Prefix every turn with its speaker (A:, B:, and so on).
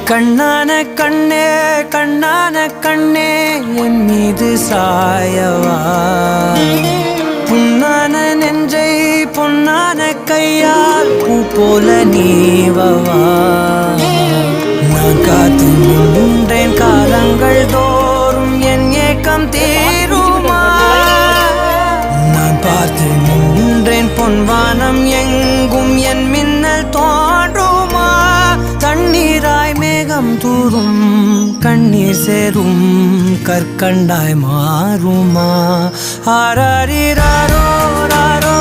A: கண்ணான கண்ணே கண்ணான கண்ணே என் மீது சாயவா புண்ணான நெஞ்சை பொன்னான கையால் பூ போல நீவவா நான் காத்து நின்றேன் காலங்கள் தோறும் என் ஏக்கம் தீருமா நான் பார்த்து நின்றேன் பொன்வானம் எங்கும் என் மின்னல் தோன்றுமா தண்ணீராய் மேகம் தூரும் கண்ணீர் சேரும் கற்கண்டாய் மாறுமா ஆராரிராரோ ராரோ